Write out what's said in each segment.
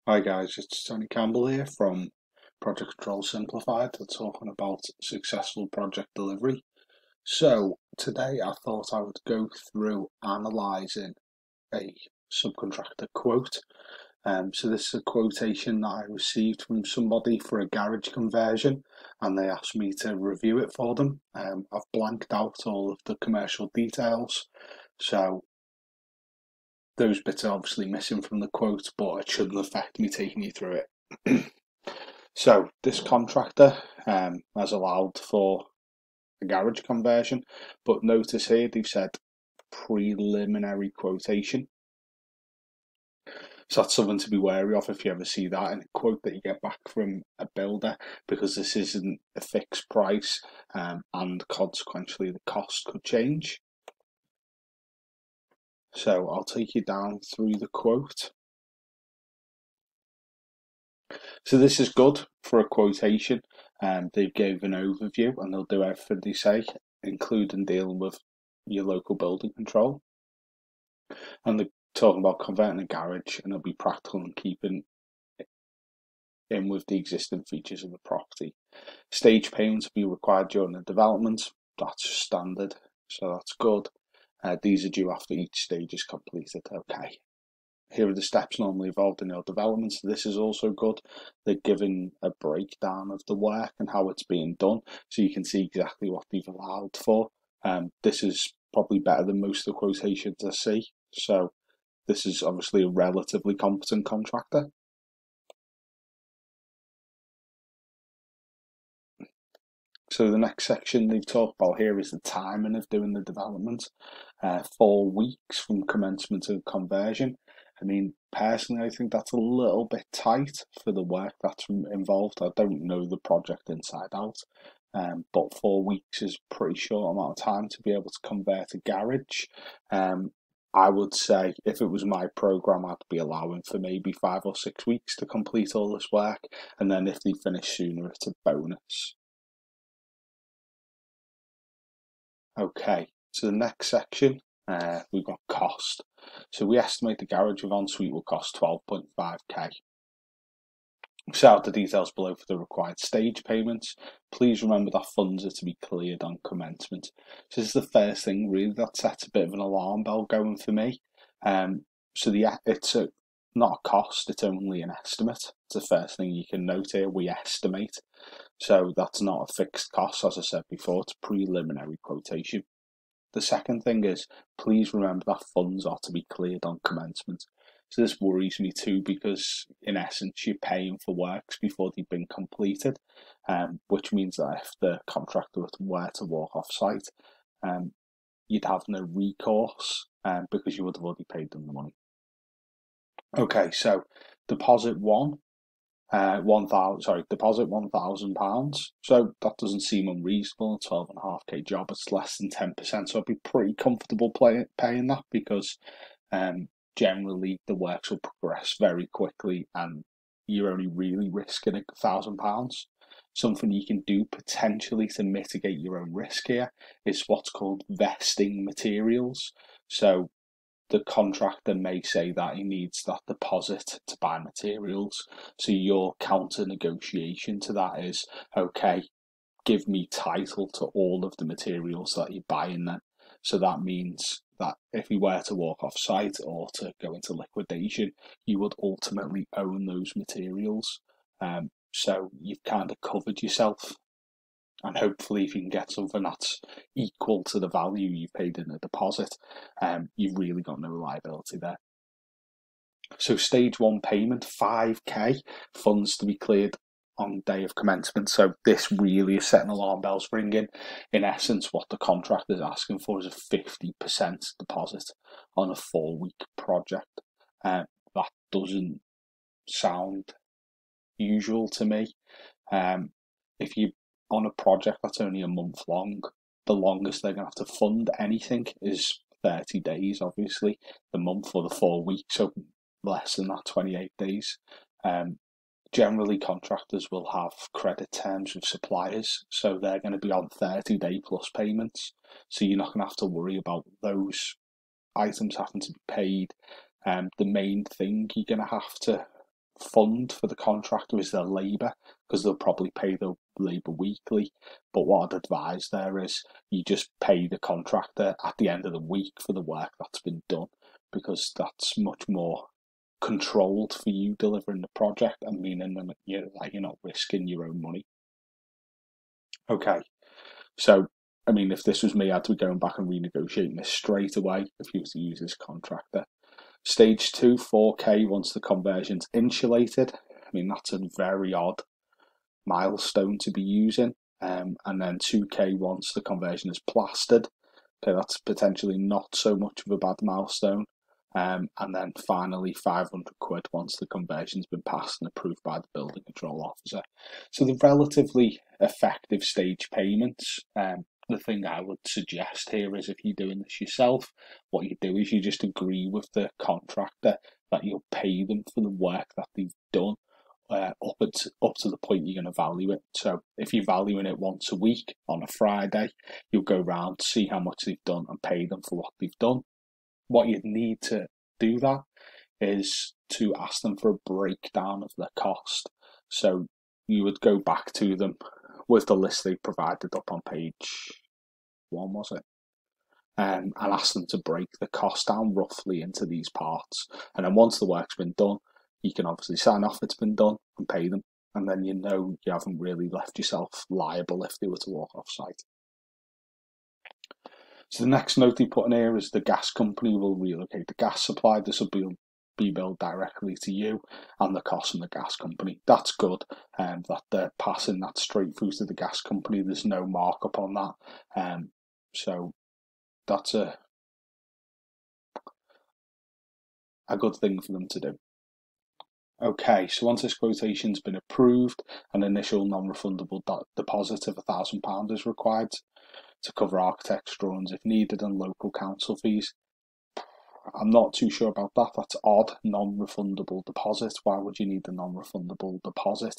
Hi guys, it's Tony Campbell here from Project Control Simplified. We're talking about successful project delivery. So today I thought I would go through analysing a subcontractor quote. So this is a quotation that I received from somebody for a garage conversion, and they asked me to review it for them. I've blanked out all of the commercial details, so those bits are obviously missing from the quote, but it shouldn't affect me taking you through it. So this contractor has allowed for a garage conversion, but notice here they've said preliminary quotation. So that's something to be wary of if you ever see that in a quote that you get back from a builder, because this isn't a fixed price, and consequently the cost could change. So I'll take you down through the quote. So this is good for a quotation. They gave an overview and they'll do everything they say, including dealing with your local building control. And they're talking about converting a garage, and it'll be practical and keeping in with the existing features of the property. Stage payments will be required during the development. That's standard, so that's good. These are due after each stage is completed. Okay. Here are the steps normally involved in your development. So this is also good. They're giving a breakdown of the work and how it's being done, so you can see exactly what they've allowed for. This is probably better than most of the quotations I see. So this is obviously a relatively competent contractor. So the next section they've talked about here is the timing of doing the development. 4 weeks from commencement to conversion. I mean, personally, I think that's a little bit tight for the work that's involved. I don't know the project inside out, but 4 weeks is a pretty short amount of time to be able to convert a garage. I would say if it was my program, I'd be allowing for maybe 5 or 6 weeks to complete all this work, and then if they finish sooner, it's a bonus. Okay, so the next section, we've got cost. So we estimate the garage with ensuite will cost 12.5k. Set out the details below for the required stage payments. Please remember that funds are to be cleared on commencement. So this is the first thing really that sets a bit of an alarm bell going for me. So it's not a cost, it's only an estimate. It's the first thing you can note here, we estimate. So that's not a fixed cost, as I said before, it's a preliminary quotation. The second thing is, please remember that funds are to be cleared on commencement. So this worries me too, because in essence you're paying for works before they've been completed, which means that if the contractor were to walk off site, you'd have no recourse, because you would have already paid them the money. Okay, so deposit one, deposit £1,000. So that doesn't seem unreasonable. A 12.5k job, it's less than 10%. So I'd be pretty comfortable paying that, because generally the works will progress very quickly, and you're only really risking £1,000. Something you can do potentially to mitigate your own risk here is what's called vesting materials. So the contractor may say that he needs that deposit to buy materials. So your counter negotiation to that is, okay, give me title to all of the materials that you're buying then. So that means that if you were to walk off site or to go into liquidation, you would ultimately own those materials. So you've kind of covered yourself, and hopefully if you can get something that's equal to the value you've paid in a deposit, you've really got no liability there. So stage one payment, 5k, funds to be cleared on day of commencement. So this really is setting alarm bells ringing. In essence, what the contractor is asking for is a 50% deposit on a 4-week project. That doesn't sound usual to me. If you on a project that's only a month long, the longest they're going to have to fund anything is 30 days, obviously, the month or the 4 weeks, so less than that, 28 days. Generally, contractors will have credit terms with suppliers, so they're going to be on 30-day plus payments, so you're not going to have to worry about those items having to be paid. The main thing you're going to have to fund for the contractor is their labour, because they'll probably pay the labour weekly. But what I'd advise there is you just pay the contractor at the end of the week for the work that's been done, because that's much more controlled for you delivering the project, and meaning that you're not risking your own money. Okay, so I mean, if this was me, I'd be going back and renegotiating this straight away if you were to use this contractor. Stage 2, 4K once the conversion's insulated. I mean, that's a very odd milestone to be using. And then 2K once the conversion is plastered. Okay, that's potentially not so much of a bad milestone. And then finally 500 quid once the conversion's been passed and approved by the building control officer. So the relatively effective stage payments. The thing I would suggest here is, if you're doing this yourself, what you do is you just agree with the contractor that you'll pay them for the work that they've done up to the point you're going to value it. So if you're valuing it once a week on a Friday, you'll go round, see how much they've done and pay them for what they've done. What you'd need to do that is to ask them for a breakdown of their cost. So you would go back to them with the list they provided up on page 1, was it? And ask them to break the cost down roughly into these parts. And then once the work's been done, you can obviously sign off it's been done and pay them. And then you know you haven't really left yourself liable if they were to walk off site. So the next note they put in here is the gas company will relocate the gas supply. This will be billed directly to you and the cost from the gas company. That's good, that they're passing that straight through to the gas company. There's no markup on that. So that's a good thing for them to do. Okay, so once this quotation's been approved, an initial non-refundable deposit of £1,000 is required to cover architect's drawings if needed and local council fees. I'm not too sure about that. That's odd. Non-refundable deposit. Why would you need a non-refundable deposit?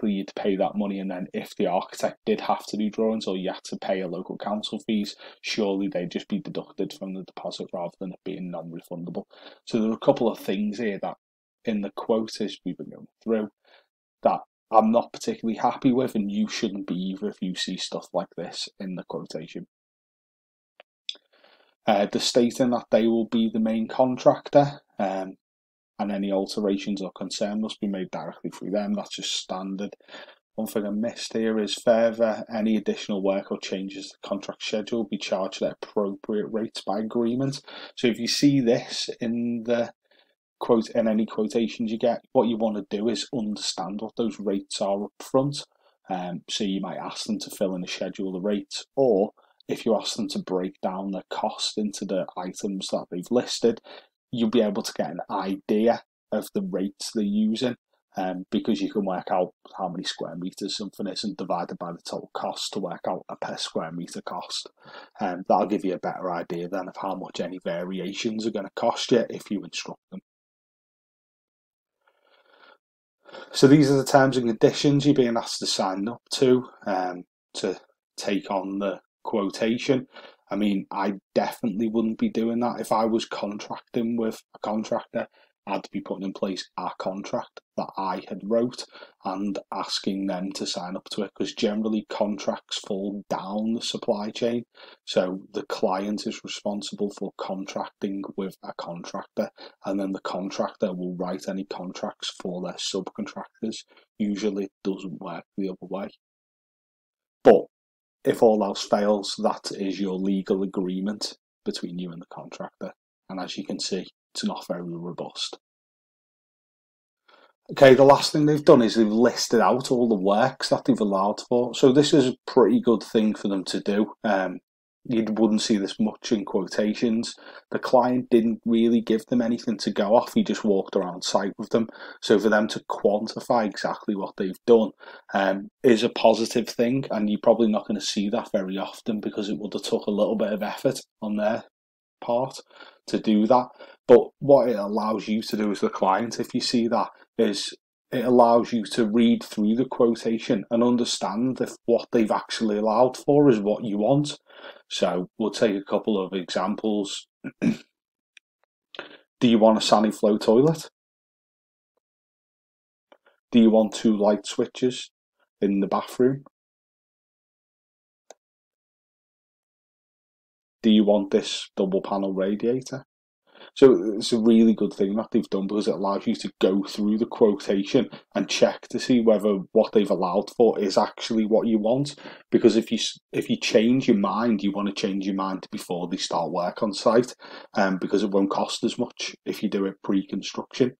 You'd pay that money, and then if the architect did have to do drawings or you had to pay a local council fees, surely they'd just be deducted from the deposit rather than it being non-refundable. So there are a couple of things here that in the quote, as we've been going through, that I'm not particularly happy with, and you shouldn't be either if you see stuff like this in the quotation. They're stating that they will be the main contractor, and any alterations or concern must be made directly through them. That's just standard. One thing I missed here is further, any additional work or changes to the contract schedule will be charged at appropriate rates by agreement. So if you see this in the quote, in any quotations you get, what you want to do is understand what those rates are up front. So you might ask them to fill in a schedule of rates, or if you ask them to break down the cost into the items that they've listed, you'll be able to get an idea of the rates they're using, because you can work out how many square metres something is and divide it by the total cost to work out a per square metre cost. That'll give you a better idea then of how much any variations are going to cost you if you instruct them. So these are the terms and conditions you're being asked to sign up to take on the quotation. I mean, I definitely wouldn't be doing that. If I was contracting with a contractor, I'd be putting in place a contract that I had wrote and asking them to sign up to it, because generally contracts fall down the supply chain. So the client is responsible for contracting with a contractor, and then the contractor will write any contracts for their subcontractors. Usually it doesn't work the other way. But if all else fails, that is your legal agreement between you and the contractor. And as you can see, it's not very robust. Okay, the last thing they've done is they've listed out all the works that they've allowed for. So this is a pretty good thing for them to do. You wouldn't see this much in quotations. The client didn't really give them anything to go off. He just walked around site with them. So for them to quantify exactly what they've done is a positive thing, and you're probably not going to see that very often, because it would have took a little bit of effort on their part to do that. But what it allows you to do as the client, if you see that, is it allows you to read through the quotation and understand if what they've actually allowed for is what you want. So we'll take a couple of examples. Do you want a Saniflow toilet? Do you want 2 light switches in the bathroom? Do you want this double panel radiator? So it's a really good thing that they've done because it allows you to go through the quotation and check to see whether what they've allowed for is actually what you want. Because if you change your mind, you want to change your mind before they start work on site, because it won't cost as much if you do it pre-construction.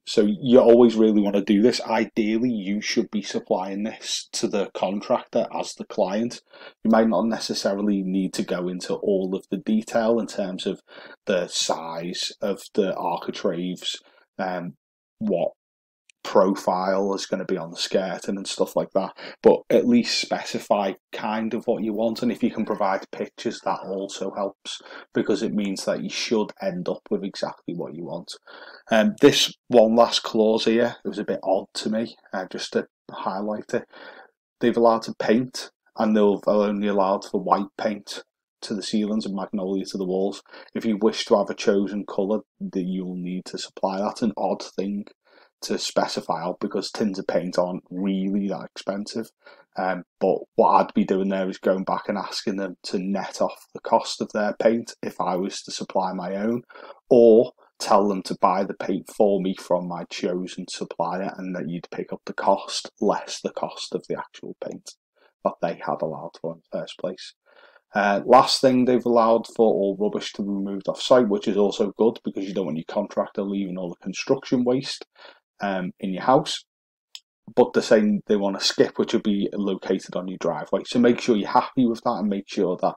So you always really want to do this. Ideally, you should be supplying this to the contractor as the client. You might not necessarily need to go into all of the detail in terms of the size of the architraves, what profile is going to be on the skirting and stuff like that, but at least specify kind of what you want. And if you can provide pictures, that also helps because it means that you should end up with exactly what you want. This one last clause here, it was a bit odd to me, just to highlight it. They've allowed to paint, and they've only allowed for white paint to the ceilings and magnolia to the walls. If you wish to have a chosen colour, that you'll need to supply. That's an odd thing to specify out because tins of paint aren't really that expensive. But what I'd be doing there is going back and asking them to net off the cost of their paint if I was to supply my own, or tell them to buy the paint for me from my chosen supplier, and that you'd pick up the cost less the cost of the actual paint that they have allowed for in the first place. Last thing, they've allowed for all rubbish to be removed off site, which is also good because you don't want your contractor leaving all the construction waste in your house. But they're saying they want a skip which will be located on your driveway. So make sure you're happy with that and make sure that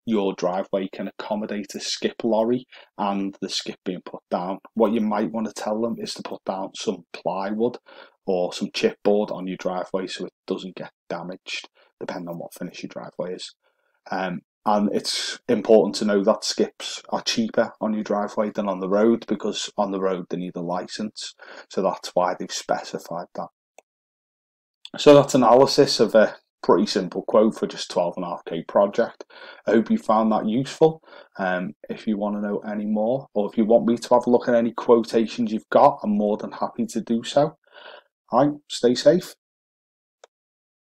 your driveway can accommodate a skip lorry and the skip being put down. What you might want to tell them is to put down some plywood or some chipboard on your driveway so it doesn't get damaged, depending on what finish your driveway is. And it's important to know that skips are cheaper on your driveway than on the road, because on the road they need a license. So that's why they've specified that. So that's analysis of a pretty simple quote for just 12.5k project. I hope you found that useful. If you want to know any more, or if you want me to have a look at any quotations you've got, I'm more than happy to do so. All right, stay safe.